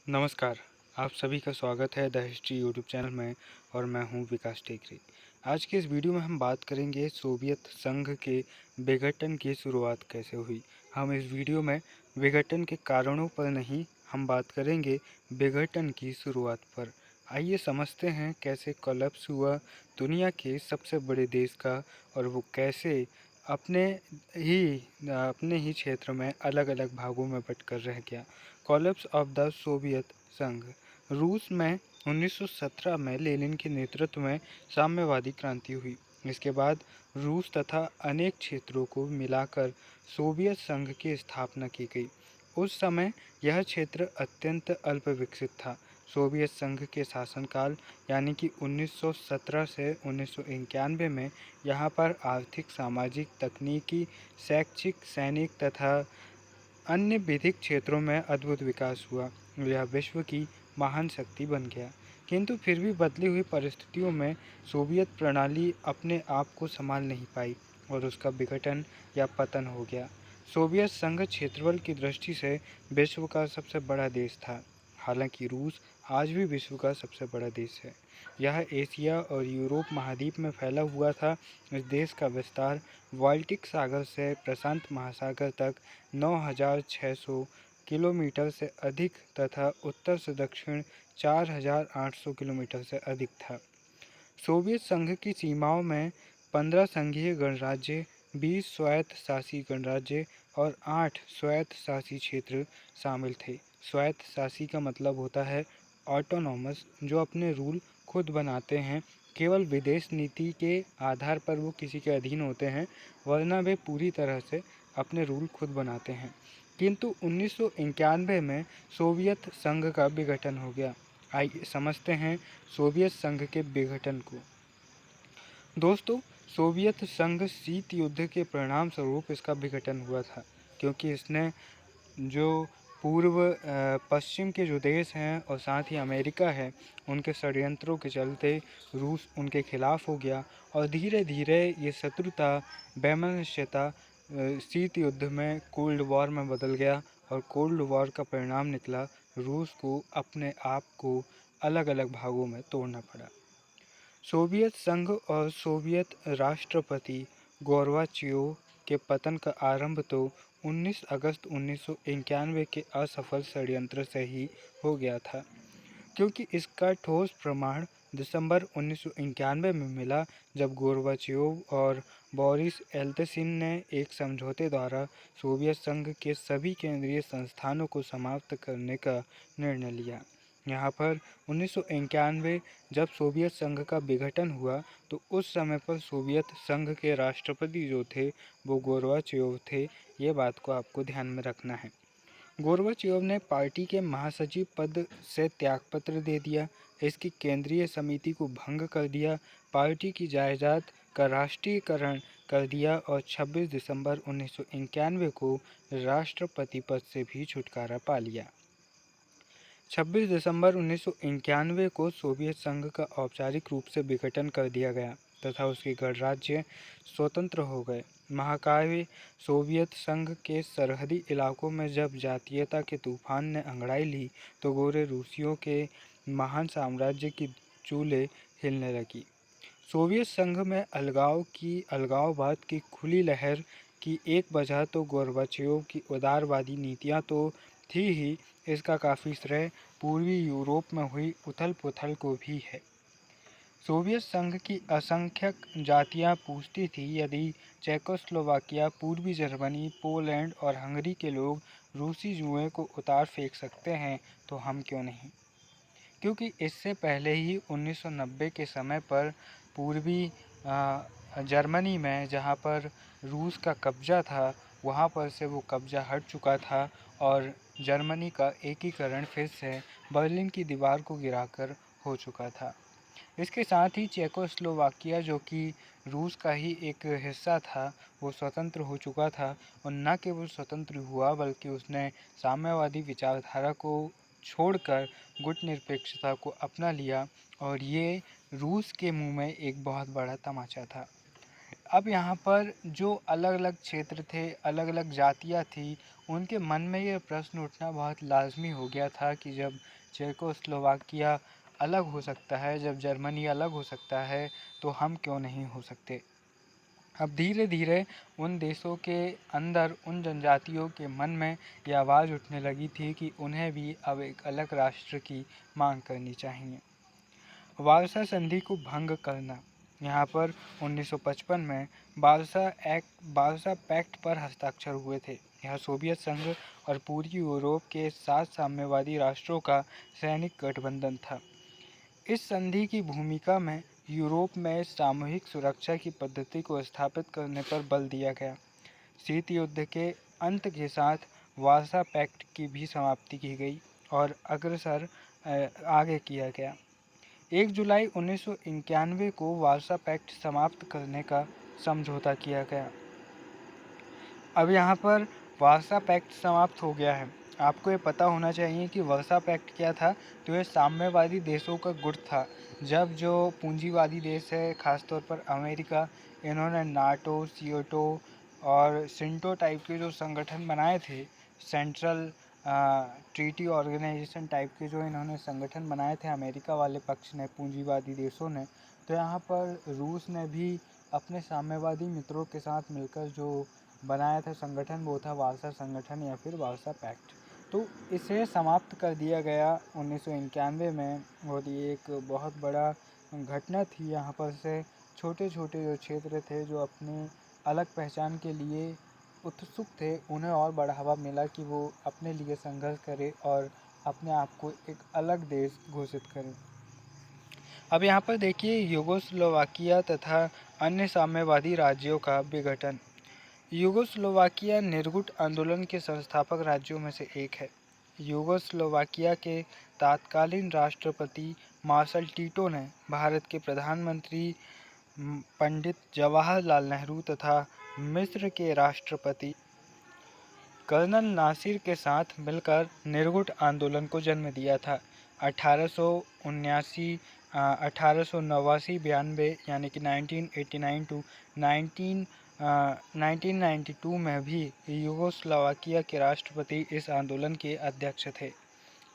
नमस्कार, आप सभी का स्वागत है द हिस्ट्री यूट्यूब चैनल में और मैं हूं विकास टेकरी। आज के इस वीडियो में हम बात करेंगे सोवियत संघ के विघटन की शुरुआत कैसे हुई। हम इस वीडियो में विघटन के कारणों पर नहीं, हम बात करेंगे विघटन की शुरुआत पर। आइए समझते हैं कैसे कोलैप्स हुआ दुनिया के सबसे बड़े देश का और वो कैसे अपने अपने ही क्षेत्र में अलग अलग भागों में बंटकर रह गया। कोलैप्स ऑफ द सोवियत संघ। रूस में 1917 में लेनिन के नेतृत्व में साम्यवादी क्रांति हुई। इसके बाद रूस तथा अनेक क्षेत्रों को मिलाकर सोवियत संघ की स्थापना की गई। उस समय यह क्षेत्र अत्यंत अल्प विकसित था। सोवियत संघ के शासनकाल यानी कि 1917 से 1991 में यहाँ पर आर्थिक, सामाजिक, तकनीकी, शैक्षिक, सैनिक तथा अन्य विधिक क्षेत्रों में अद्भुत विकास हुआ। यह विश्व की महान शक्ति बन गया। किंतु फिर भी बदली हुई परिस्थितियों में सोवियत प्रणाली अपने आप को संभाल नहीं पाई और उसका विघटन या पतन हो गया। सोवियत संघ क्षेत्रफल की दृष्टि से विश्व का सबसे बड़ा देश था। हालांकि रूस आज भी विश्व का सबसे बड़ा देश है। यह एशिया और यूरोप महाद्वीप में फैला हुआ था। इस देश का विस्तार बाल्टिक सागर से प्रशांत महासागर तक 9,600 किलोमीटर से अधिक तथा उत्तर से दक्षिण 4,800 किलोमीटर से अधिक था। सोवियत संघ की सीमाओं में 15 संघीय गणराज्य, 20 स्वायत्त शासी गणराज्य और 8 स्वायत्त शासी क्षेत्र शामिल थे। स्वायत्त शासी का मतलब होता है ऑटोनॉमस, जो अपने रूल खुद बनाते हैं। केवल विदेश नीति के आधार पर वो किसी के अधीन होते हैं, वरना वे पूरी तरह से अपने रूल खुद बनाते हैं। किंतु 1991 में सोवियत संघ का विघटन हो गया। आइए समझते हैं सोवियत संघ के विघटन को। दोस्तों, सोवियत संघ शीत युद्ध के परिणाम स्वरूप इसका विघटन हुआ था, क्योंकि इसने जो पश्चिम के जो देश हैं और साथ ही अमेरिका है, उनके षड्यंत्रों के चलते रूस उनके खिलाफ हो गया और धीरे धीरे ये शत्रुता, वैमनस्यता शीत युद्ध में कोल्ड वॉर में बदल गया और कोल्ड वॉर का परिणाम निकला रूस को अपने आप को अलग अलग भागों में तोड़ना पड़ा। सोवियत संघ और सोवियत राष्ट्रपति गोर्बाचेव के पतन का आरंभ तो 19 अगस्त 1991 के असफल षड्यंत्र से ही हो गया था, क्योंकि इसका ठोस प्रमाण दिसंबर 1991 में मिला, जब गोर्बाचेव और बोरिस एल्त्सिन ने एक समझौते द्वारा सोवियत संघ के सभी केंद्रीय संस्थानों को समाप्त करने का निर्णय लिया। यहाँ पर 1991 जब सोवियत संघ का विघटन हुआ, तो उस समय पर सोवियत संघ के राष्ट्रपति जो थे वो गोर्बाचेव थे। ये बात को आपको ध्यान में रखना है। गोर्बाचेव ने पार्टी के महासचिव पद से त्यागपत्र दे दिया, इसकी केंद्रीय समिति को भंग कर दिया, पार्टी की जायदाद का राष्ट्रीयकरण कर दिया और 26 दिसंबर 1991 को राष्ट्रपति पद से भी छुटकारा पा लिया। 26 दिसंबर 1991 को सोवियत संघ का औपचारिक रूप से विघटन कर दिया गया तथा उसके गणराज्य स्वतंत्र हो गए। महाकाव्य सोवियत संघ के सरहदी इलाकों में जब जातीयता के तूफान ने अंगड़ाई ली, तो गोरे रूसियों के महान साम्राज्य की चूलें हिलने लगी। सोवियत संघ में अलगाववाद की खुली लहर की एक वजह तो गोर्बाचेव की उदारवादी नीतियां तो थी ही, इसका काफ़ी श्रेय पूर्वी यूरोप में हुई उथल-पुथल को भी है। सोवियत संघ की असंख्यक जातियां पूछती थी, यदि चेकोस्लोवाकिया, पूर्वी जर्मनी, पोलैंड और हंगरी के लोग रूसी जुए को उतार फेंक सकते हैं, तो हम क्यों नहीं? क्योंकि इससे पहले ही 1990 के समय पर पूर्वी जर्मनी में जहाँ पर रूस का कब्जा था, वहाँ पर से वो कब्जा हट चुका था और जर्मनी का एकीकरण फिर से बर्लिन की दीवार को गिराकर हो चुका था। इसके साथ ही चेकोस्लोवाकिया, जो कि रूस का ही एक हिस्सा था, वो स्वतंत्र हो चुका था और न केवल स्वतंत्र हुआ बल्कि उसने साम्यवादी विचारधारा को छोड़कर गुटनिरपेक्षता को अपना लिया और ये रूस के मुंह में एक बहुत बड़ा तमाचा था। अब यहाँ पर जो अलग अलग क्षेत्र थे, अलग अलग जातियाँ थी, उनके मन में ये प्रश्न उठना बहुत लाज़मी हो गया था कि जब चेकोस्लोवाकिया अलग हो सकता है, जब जर्मनी अलग हो सकता है, तो हम क्यों नहीं हो सकते। अब धीरे धीरे उन देशों के अंदर उन जनजातियों के मन में ये आवाज़ उठने लगी थी कि उन्हें भी अब एक अलग राष्ट्र की मांग करनी चाहिए। वारसा संधि को भंग करना। यहाँ पर 1955 में वारसा पैक्ट पर हस्ताक्षर हुए थे। यह सोवियत संघ और पूर्वी यूरोप के 7 साम्यवादी राष्ट्रों का सैनिक गठबंधन था। इस संधि की भूमिका में यूरोप में सामूहिक सुरक्षा की पद्धति को स्थापित करने पर बल दिया गया। शीत युद्ध के अंत के साथ वारसा पैक्ट की भी समाप्ति की गई और अग्रसर आगे किया गया। 1 जुलाई 1991 को वारसा पैक्ट समाप्त करने का समझौता किया गया। अब यहाँ पर वारसा पैक्ट समाप्त हो गया है। आपको ये पता होना चाहिए कि वारसा पैक्ट क्या था। तो ये साम्यवादी देशों का गुट था। जब जो पूंजीवादी देश है, खासतौर पर अमेरिका, इन्होंने नाटो, सीओटो और सिंटो टाइप के जो संगठन बनाए थे, सेंट्रल ट्रीटी ऑर्गेनाइजेशन टाइप के जो इन्होंने संगठन बनाए थे अमेरिका वाले पक्ष ने, पूंजीवादी देशों ने, तो यहाँ पर रूस ने भी अपने साम्यवादी मित्रों के साथ मिलकर जो बनाया था संगठन, वो था वारसा संगठन या फिर वारसा पैक्ट। तो इसे समाप्त कर दिया गया 1991 में और ये एक बहुत बड़ा घटना थी। यहाँ पर से छोटे छोटे जो क्षेत्र थे जो अपने अलग पहचान के लिए उत्सुक थे, उन्हें और बढ़ावा मिला कि वो अपने लिए संघर्ष करें और अपने आप को एक अलग देश घोषित करें। अब यहाँ पर देखिए यूगोस्लोवाकिया तथा अन्य साम्यवादी राज्यों का विघटन। यूगोस्लोवाकिया निर्गुट आंदोलन के संस्थापक राज्यों में से एक है। यूगोस्लोवाकिया के तत्कालीन राष्ट्रपति मार्शल टीटो ने भारत के प्रधानमंत्री पंडित जवाहरलाल नेहरू तथा मिस्र के राष्ट्रपति कर्नल नासिर के साथ मिलकर निर्गुट आंदोलन को जन्म दिया था। 1889 यानी कि 1989 टू 1992 में भी यूगोस्लोवाकिया के राष्ट्रपति इस आंदोलन के अध्यक्ष थे।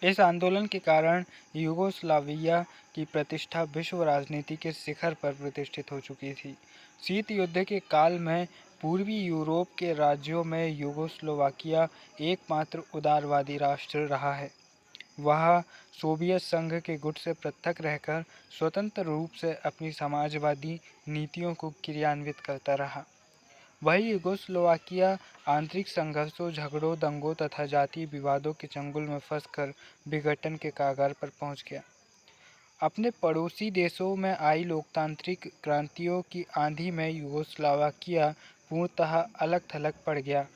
इस आंदोलन के कारण यूगोस्लाविया की प्रतिष्ठा विश्व राजनीति के शिखर पर प्रतिष्ठित हो चुकी थी। शीत युद्ध के काल में पूर्वी यूरोप के राज्यों में यूगोस्लोवाकिया एकमात्र उदारवादी राष्ट्र रहा है। वह सोवियत संघ के गुट से पृथक रहकर स्वतंत्र रूप से अपनी समाजवादी नीतियों को क्रियान्वित करता रहा। वही यूगोस्लोवाकिया आंतरिक संघर्षों, झगड़ों, दंगों तथा जातीय विवादों के चंगुल में फंसकर विघटन के कगार पर पहुंच गया। अपने पड़ोसी देशों में आई लोकतांत्रिक क्रांतियों की आंधी में यूगोस्लोवाकिया पूर्णतः अलग थलग पड़ गया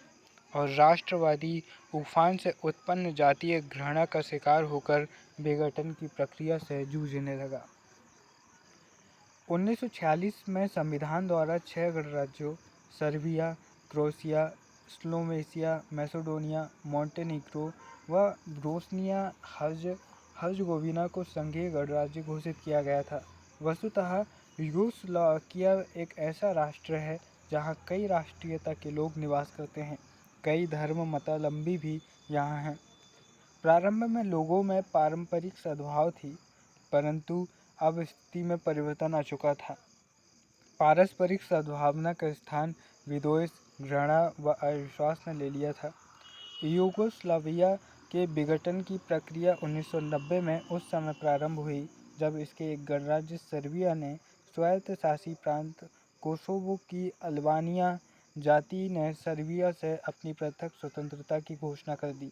और राष्ट्रवादी उफान से उत्पन्न जातीय घृणा का शिकार होकर विघटन की प्रक्रिया से जूझने लगा। 1946 में संविधान द्वारा 6 गणराज्यों सर्बिया, क्रोएशिया, स्लोवेनिया, मैसेडोनिया, मॉन्टेनीग्रो व बोस्निया हर्ज़गोविना को संघीय गणराज्य घोषित किया गया था। वस्तुतः यूगोस्लाविया एक ऐसा राष्ट्र है जहाँ कई राष्ट्रीयता के लोग निवास करते हैं। कई धर्म मतावलंबी भी यहाँ हैं। प्रारंभ में लोगों में पारंपरिक सद्भाव थी, परंतु अब स्थिति में परिवर्तन आ चुका था। पारस्परिक सद्भावना का स्थान विद्वेष, घृणा व अविश्वास ने ले लिया था। यूगोस्लाविया के विघटन की प्रक्रिया 1990 में उस समय प्रारंभ हुई जब इसके एक गणराज्य सर्बिया ने स्वायत्तशासी प्रांत कोसोवो की अल्बानिया जाति ने सर्बिया से अपनी पृथक स्वतंत्रता की घोषणा कर दी।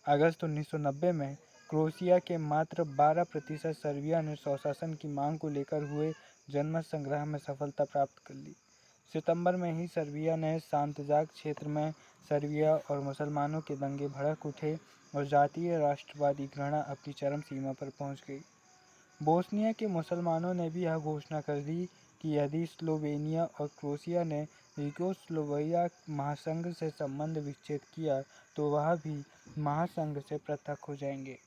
अगस्त 1990 में क्रोएशिया के मात्र 12% सर्बिया ने स्वशासन की मांग को लेकर हुए जनमत संग्रह में सफलता प्राप्त कर ली। सितंबर में ही सर्बिया ने सांतजाक क्षेत्र में सर्बिया और मुसलमानों के दंगे भड़क उठे और जातीय राष्ट्रवादी घृणा अपनी चरम सीमा पर पहुंच गई। बोस्निया के मुसलमानों ने भी यह घोषणा कर दी कि यदि स्लोवेनिया और क्रोएशिया ने यूगोस्लाविया महासंघ से संबंध विच्छेद किया तो वह भी महासंघ से पृथक हो जाएंगे।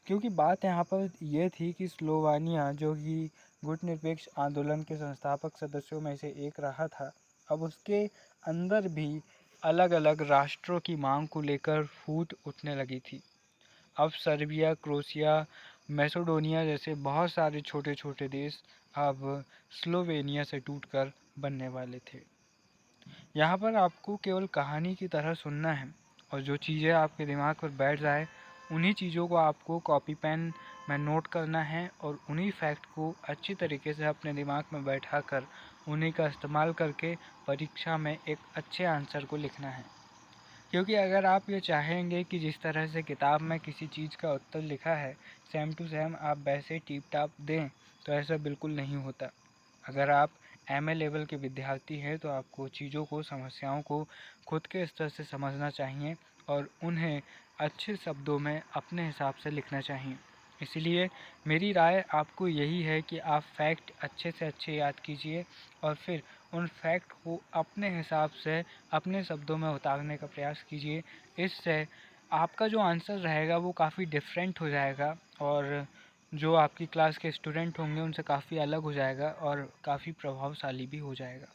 क्योंकि बात यहाँ पर यह थी कि स्लोवेनिया, जो कि गुटनिरपेक्ष आंदोलन के संस्थापक सदस्यों में से एक रहा था, अब उसके अंदर भी अलग अलग राष्ट्रों की मांग को लेकर फूट उठने लगी थी। अब सर्बिया, क्रोएशिया, मैसेडोनिया जैसे बहुत सारे छोटे छोटे देश अब स्लोवेनिया से टूटकर बनने वाले थे। यहाँ पर आपको केवल कहानी की तरह सुनना है और जो चीज़ें आपके दिमाग पर बैठ जाए उन्हीं चीज़ों को आपको कॉपी पेन में नोट करना है और उन्हीं फैक्ट को अच्छी तरीके से अपने दिमाग में बैठा कर उन्हीं का इस्तेमाल करके परीक्षा में एक अच्छे आंसर को लिखना है। क्योंकि अगर आप ये चाहेंगे कि जिस तरह से किताब में किसी चीज़ का उत्तर लिखा है सेम टू सेम आप वैसे टीप टाप दें तो ऐसा बिल्कुल नहीं होता। अगर आप एमए लेवल के विद्यार्थी हैं तो आपको चीज़ों को, समस्याओं को खुद के स्तर से समझना चाहिए और उन्हें अच्छे शब्दों में अपने हिसाब से लिखना चाहिए। इसलिए मेरी राय आपको यही है कि आप फैक्ट अच्छे से अच्छे याद कीजिए और फिर उन फैक्ट को अपने हिसाब से अपने शब्दों में उतारने का प्रयास कीजिए। इससे आपका जो आंसर रहेगा वो काफ़ी डिफरेंट हो जाएगा और जो आपकी क्लास के स्टूडेंट होंगे उनसे काफ़ी अलग हो जाएगा और काफ़ी प्रभावशाली भी हो जाएगा।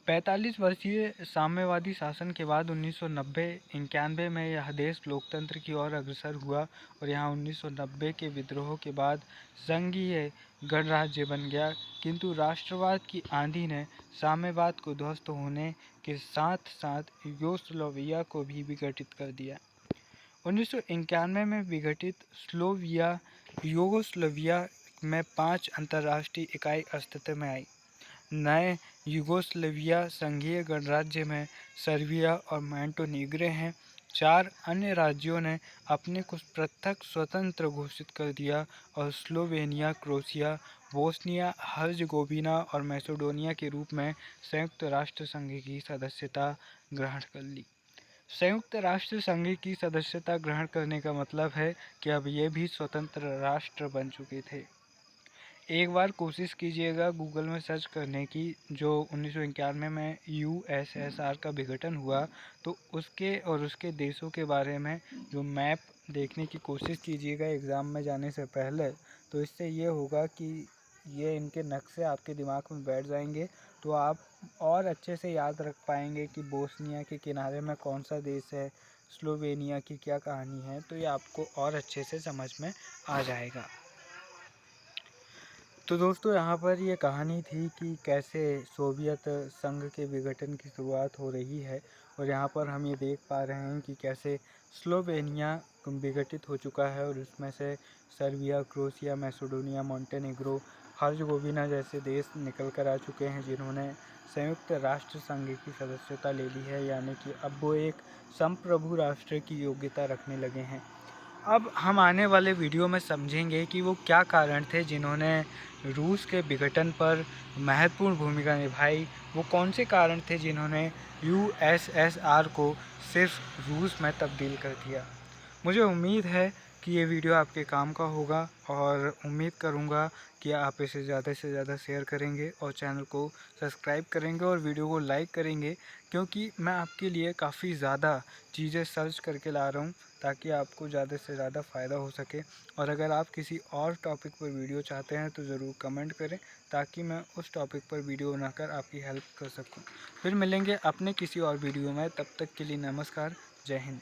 45 वर्षीय साम्यवादी शासन के बाद 1990-91 में यह देश लोकतंत्र की ओर अग्रसर हुआ और यहाँ 1990 के विद्रोह के बाद संघीय गणराज्य बन गया। किंतु राष्ट्रवाद की आंधी ने साम्यवाद को ध्वस्त होने के साथ साथ यूगोस्लाविया को भी विघटित कर दिया। 1991 में विघटित यूगोस्लाविया में 5 अंतर्राष्ट्रीय इकाई अस्तित्व में आई। नए यूगोस्लाविया संघीय गणराज्य में सर्बिया और मोंटेनीग्रो हैं। 4 अन्य राज्यों ने अपने को पृथक स्वतंत्र घोषित कर दिया और स्लोवेनिया, क्रोएशिया, बोस्निया हर्ज़ेगोविना और मैसेडोनिया के रूप में संयुक्त राष्ट्र संघ की सदस्यता ग्रहण कर ली। संयुक्त राष्ट्र संघ की सदस्यता ग्रहण करने का मतलब है कि अब ये भी स्वतंत्र राष्ट्र बन चुके थे। एक बार कोशिश कीजिएगा गूगल में सर्च करने की, जो 1991 में यूएसएसआर का विघटन हुआ तो उसके और उसके देशों के बारे में जो मैप देखने की कोशिश कीजिएगा एग्ज़ाम में जाने से पहले। तो इससे ये होगा कि ये इनके नक्शे आपके दिमाग में बैठ जाएंगे तो आप और अच्छे से याद रख पाएंगे कि बोस्निया के किनारे में कौन सा देश है, स्लोवेनिया की क्या कहानी है, तो ये आपको और अच्छे से समझ में आ जाएगा। तो दोस्तों यहाँ पर ये कहानी थी कि कैसे सोवियत संघ के विघटन की शुरुआत हो रही है और यहाँ पर हम ये देख पा रहे हैं कि कैसे स्लोवेनिया विघटित हो चुका है और उसमें से सर्बिया, क्रोएशिया, मैसेडोनिया, मोंटेनेग्रो, हर्ज़ेगोविना जैसे देश निकल कर आ चुके हैं जिन्होंने संयुक्त राष्ट्र संघ की सदस्यता ले ली है, यानी कि अब वो एक संप्रभु राष्ट्र की योग्यता रखने लगे हैं। अब हम आने वाले वीडियो में समझेंगे कि वो क्या कारण थे जिन्होंने रूस के विघटन पर महत्वपूर्ण भूमिका निभाई, वो कौन से कारण थे जिन्होंने यूएसएसआर को सिर्फ रूस में तब्दील कर दिया। मुझे उम्मीद है कि ये वीडियो आपके काम का होगा और उम्मीद करूँगा कि आप इसे ज़्यादा से ज़्यादा शेयर करेंगे और चैनल को सब्सक्राइब करेंगे और वीडियो को लाइक करेंगे, क्योंकि मैं आपके लिए काफ़ी ज़्यादा चीज़ें सर्च करके ला रहा हूँ ताकि आपको ज़्यादा से ज़्यादा फ़ायदा हो सके। और अगर आप किसी और टॉपिक पर वीडियो चाहते हैं तो ज़रूर कमेंट करें ताकि मैं उस टॉपिक पर वीडियो बनाकर आपकी हेल्प कर सकूँ। फिर मिलेंगे अपने किसी और वीडियो में, तब तक के लिए नमस्कार, जय हिंद।